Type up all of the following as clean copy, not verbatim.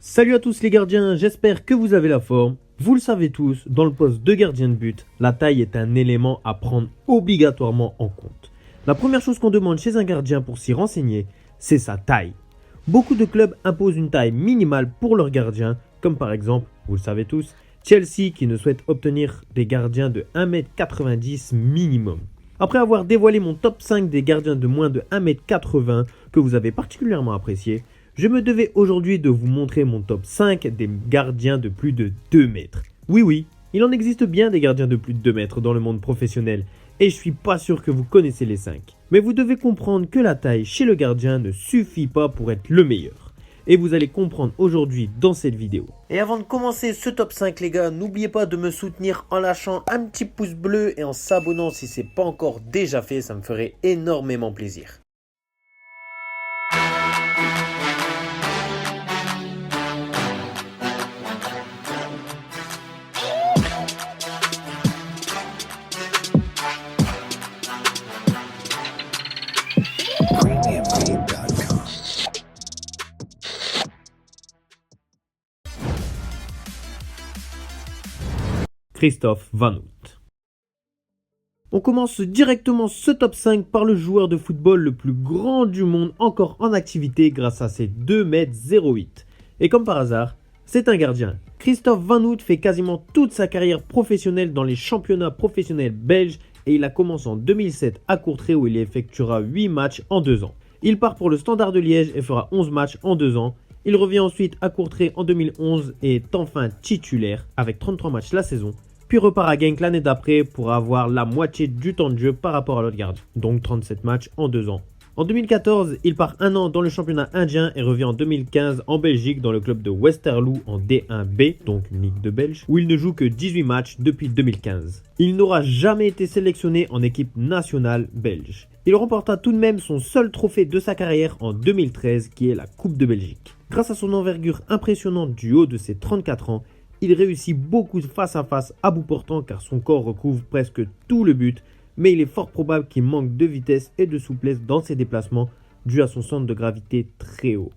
Salut à tous les gardiens, j'espère que vous avez la forme. Vous le savez tous, dans le poste de gardien de but, la taille est un élément à prendre obligatoirement en compte. La première chose qu'on demande chez un gardien pour s'y renseigner, c'est sa taille. Beaucoup de clubs imposent une taille minimale pour leurs gardiens, comme par exemple, vous le savez tous, Chelsea qui ne souhaite obtenir des gardiens de 1m90 minimum. Après avoir dévoilé mon top 5 des gardiens de moins de 1m80 que vous avez particulièrement apprécié, je me devais aujourd'hui de vous montrer mon top 5 des gardiens de plus de 2 mètres. Oui, il en existe bien des gardiens de plus de 2 mètres dans le monde professionnel et je suis pas sûr que vous connaissez les 5. Mais vous devez comprendre que la taille chez le gardien ne suffit pas pour être le meilleur. Et vous allez comprendre aujourd'hui dans cette vidéo. Et avant de commencer ce top 5 les gars, n'oubliez pas de me soutenir en lâchant un petit pouce bleu et en s'abonnant si ce n'est pas encore déjà fait, ça me ferait énormément plaisir. Christophe Van Hout. On commence directement ce top 5 par le joueur de football le plus grand du monde encore en activité grâce à ses 2,08 m. Et comme par hasard, c'est un gardien. Christophe Van Hout fait quasiment toute sa carrière professionnelle dans les championnats professionnels belges et il a commencé en 2007 à Courtrai où il effectuera 8 matchs en 2 ans. Il part pour le Standard de Liège et fera 11 matchs en 2 ans. Il revient ensuite à Courtrai en 2011 et est enfin titulaire avec 33 matchs la saison. Puis repart à Genk l'année d'après pour avoir la moitié du temps de jeu par rapport à l'autre gardien, donc 37 matchs en 2 ans. En 2014, il part 1 an dans le championnat indien et revient en 2015 en Belgique dans le club de Westerlo en D1B, donc une ligue de Belge, où il ne joue que 18 matchs depuis 2015. Il n'aura jamais été sélectionné en équipe nationale belge. Il remporta tout de même son seul trophée de sa carrière en 2013 qui est la Coupe de Belgique. Grâce à son envergure impressionnante du haut de ses 34 ans, il réussit beaucoup de face à face à bout portant car son corps recouvre presque tout le but, mais il est fort probable qu'il manque de vitesse et de souplesse dans ses déplacements dû à son centre de gravité très haut.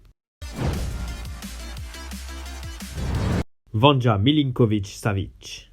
Vanja Milinković-Savić.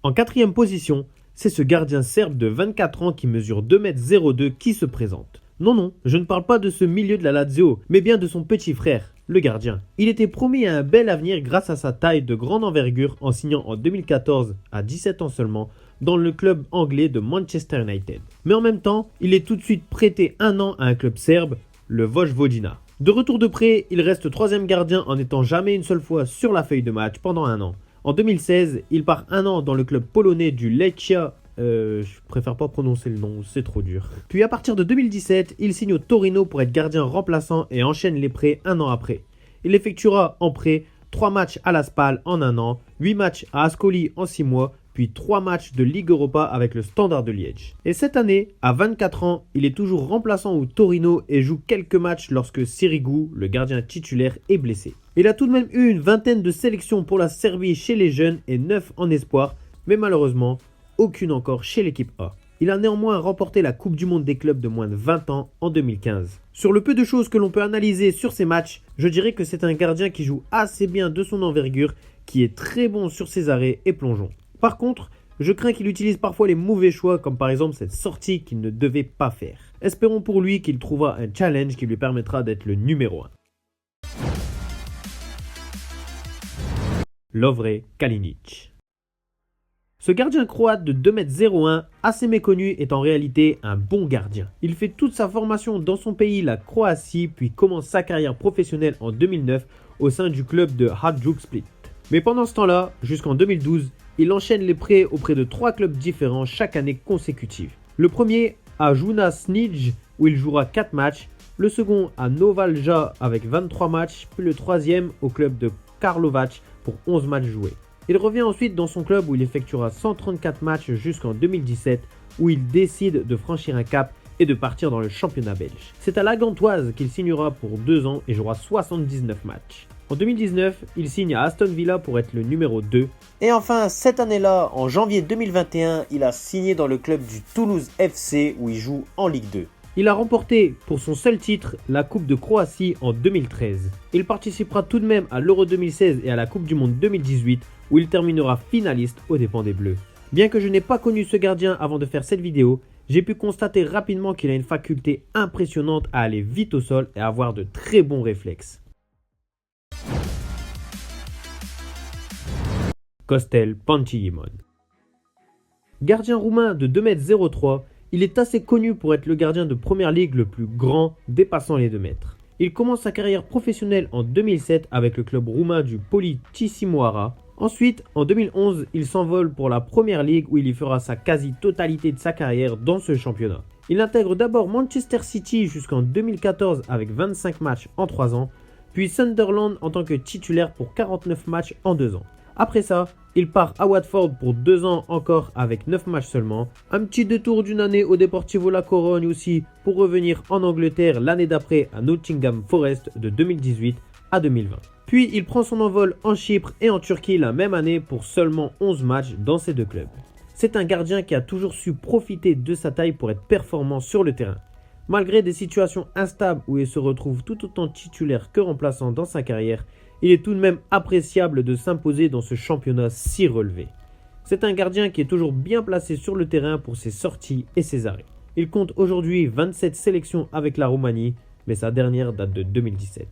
En quatrième position, c'est ce gardien serbe de 24 ans qui mesure 2,02 m qui se présente. Non, je ne parle pas de ce milieu de la Lazio, mais bien de son petit frère, le gardien. Il était promis à un bel avenir grâce à sa taille de grande envergure en signant en 2014, à 17 ans seulement, dans le club anglais de Manchester United. Mais en même temps, il est tout de suite prêté 1 an à un club serbe, le Vojvodina. De retour de prêt, il reste 3e gardien en n'étant jamais une seule fois sur la feuille de match pendant 1 an. En 2016, il part 1 an dans le club polonais du Lechia. Je préfère pas prononcer le nom, c'est trop dur. Puis à partir de 2017, il signe au Torino pour être gardien remplaçant et enchaîne les prêts 1 an après. Il effectuera en prêt 3 matchs à la Spal en 1 an, 8 matchs à Ascoli en 6 mois, puis 3 matchs de Ligue Europa avec le Standard de Liège. Et cette année, à 24 ans, il est toujours remplaçant au Torino et joue quelques matchs lorsque Sirigu, le gardien titulaire, est blessé. Il a tout de même eu une vingtaine de sélections pour la Serbie chez les jeunes et 9 en espoir, mais malheureusement, aucune encore chez l'équipe A. Il a néanmoins remporté la Coupe du Monde des clubs de moins de 20 ans en 2015. Sur le peu de choses que l'on peut analyser sur ces matchs, je dirais que c'est un gardien qui joue assez bien de son envergure, qui est très bon sur ses arrêts et plongeons. Par contre, je crains qu'il utilise parfois les mauvais choix, comme par exemple cette sortie qu'il ne devait pas faire. Espérons pour lui qu'il trouvera un challenge qui lui permettra d'être le numéro 1. Lovre Kalinic. Ce gardien croate de 2,01 m, assez méconnu, est en réalité un bon gardien. Il fait toute sa formation dans son pays, la Croatie, puis commence sa carrière professionnelle en 2009 au sein du club de Hajduk Split. Mais pendant ce temps-là, jusqu'en 2012, il enchaîne les prêts auprès de 3 clubs différents chaque année consécutive. Le premier à Junas Nij où il jouera 4 matchs, le second à Novalja avec 23 matchs, puis le troisième au club de Karlovac pour 11 matchs joués. Il revient ensuite dans son club où il effectuera 134 matchs jusqu'en 2017 où il décide de franchir un cap et de partir dans le championnat belge. C'est à la Gantoise qu'il signera pour 2 ans et jouera 79 matchs. En 2019, il signe à Aston Villa pour être le numéro 2. Et enfin, cette année-là, en janvier 2021, il a signé dans le club du Toulouse FC où il joue en Ligue 2. Il a remporté pour son seul titre la Coupe de Croatie en 2013. Il participera tout de même à l'Euro 2016 et à la Coupe du Monde 2018 où il terminera finaliste aux dépens des Bleus. Bien que je n'ai pas connu ce gardien avant de faire cette vidéo, j'ai pu constater rapidement qu'il a une faculté impressionnante à aller vite au sol et à avoir de très bons réflexes. Costel Pantilimon. Gardien roumain de 2,03 m, il est assez connu pour être le gardien de première ligue le plus grand, dépassant les 2 mètres. Il commence sa carrière professionnelle en 2007 avec le club roumain du Politisimoara. Ensuite, en 2011, il s'envole pour la première ligue où il y fera sa quasi-totalité de sa carrière dans ce championnat. Il intègre d'abord Manchester City jusqu'en 2014 avec 25 matchs en 3 ans, puis Sunderland en tant que titulaire pour 49 matchs en 2 ans. Après ça, il part à Watford pour 2 ans encore avec 9 matchs seulement. Un petit détour d'une année au Deportivo La Corogne aussi pour revenir en Angleterre l'année d'après à Nottingham Forest de 2018 à 2020. Puis il prend son envol en Chypre et en Turquie la même année pour seulement 11 matchs dans ces 2 clubs. C'est un gardien qui a toujours su profiter de sa taille pour être performant sur le terrain. Malgré des situations instables où il se retrouve tout autant titulaire que remplaçant dans sa carrière, il est tout de même appréciable de s'imposer dans ce championnat si relevé. C'est un gardien qui est toujours bien placé sur le terrain pour ses sorties et ses arrêts. Il compte aujourd'hui 27 sélections avec la Roumanie, mais sa dernière date de 2017.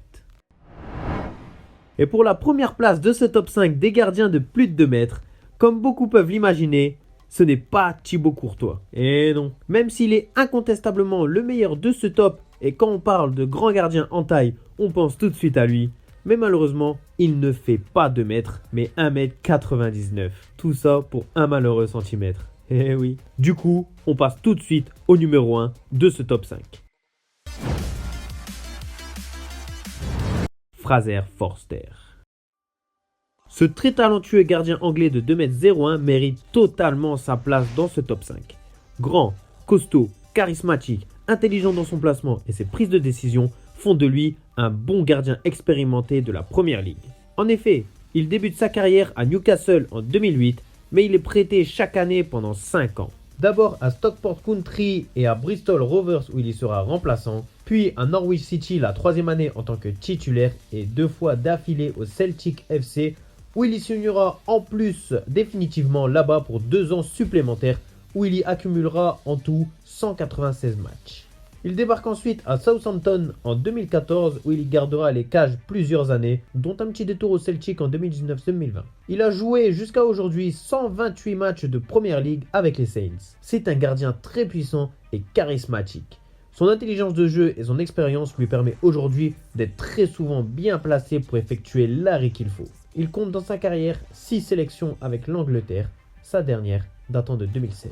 Et pour la première place de ce top 5 des gardiens de plus de 2 mètres, comme beaucoup peuvent l'imaginer, ce n'est pas Thibaut Courtois. Et non, même s'il est incontestablement le meilleur de ce top, et quand on parle de grand gardien en taille, on pense tout de suite à lui, mais malheureusement, il ne fait pas 2 mètres, mais 1,99 m. Tout ça pour un malheureux centimètre. Eh oui. Du coup, on passe tout de suite au numéro 1 de ce top 5. Fraser Forster. Ce très talentueux gardien anglais de 2,01 m mérite totalement sa place dans ce top 5. Grand, costaud, charismatique, intelligent dans son placement et ses prises de décision font de lui un bon gardien expérimenté de la Première Ligue. En effet, il débute sa carrière à Newcastle en 2008, mais il est prêté chaque année pendant 5 ans. D'abord à Stockport County et à Bristol Rovers où il y sera remplaçant, puis à Norwich City la 3e année en tant que titulaire et 2 fois d'affilée au Celtic FC où il y signera en plus définitivement là-bas pour 2 ans supplémentaires où il y accumulera en tout 196 matchs. Il débarque ensuite à Southampton en 2014 où il y gardera les cages plusieurs années, dont un petit détour au Celtic en 2019-2020. Il a joué jusqu'à aujourd'hui 128 matchs de Première Ligue avec les Saints. C'est un gardien très puissant et charismatique. Son intelligence de jeu et son expérience lui permet aujourd'hui d'être très souvent bien placé pour effectuer l'arrêt qu'il faut. Il compte dans sa carrière 6 sélections avec l'Angleterre, sa dernière datant de 2016.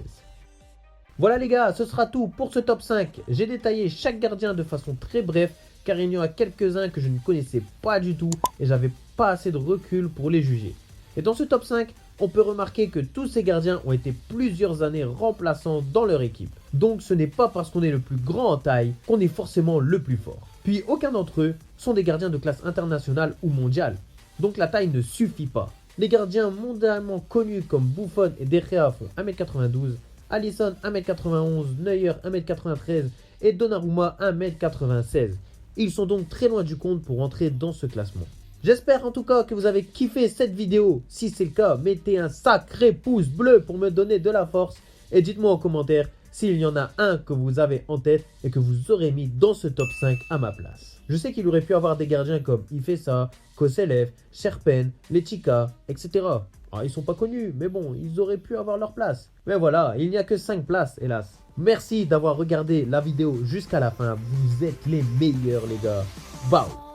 Voilà les gars, ce sera tout pour ce top 5. J'ai détaillé chaque gardien de façon très brève car il y en a quelques-uns que je ne connaissais pas du tout et j'avais pas assez de recul pour les juger. Et dans ce top 5, on peut remarquer que tous ces gardiens ont été plusieurs années remplaçants dans leur équipe. Donc ce n'est pas parce qu'on est le plus grand en taille qu'on est forcément le plus fort. Puis aucun d'entre eux sont des gardiens de classe internationale ou mondiale. Donc la taille ne suffit pas. Les gardiens mondialement connus comme Buffon et De Gea font 1m92, Alisson 1m91, Neuer 1m93 et Donnarumma 1m96. Ils sont donc très loin du compte pour entrer dans ce classement. J'espère en tout cas que vous avez kiffé cette vidéo. Si c'est le cas, mettez un sacré pouce bleu pour me donner de la force. Et dites-moi en commentaire s'il y en a un que vous avez en tête et que vous aurez mis dans ce top 5 à ma place. Je sais qu'il aurait pu avoir des gardiens comme Ifessa, Koselev, Sherpen, Lechika, etc. Ah, ils sont pas connus, mais bon, ils auraient pu avoir leur place. Mais voilà, il n'y a que 5 places, hélas. Merci d'avoir regardé la vidéo jusqu'à la fin. Vous êtes les meilleurs, les gars. Bye.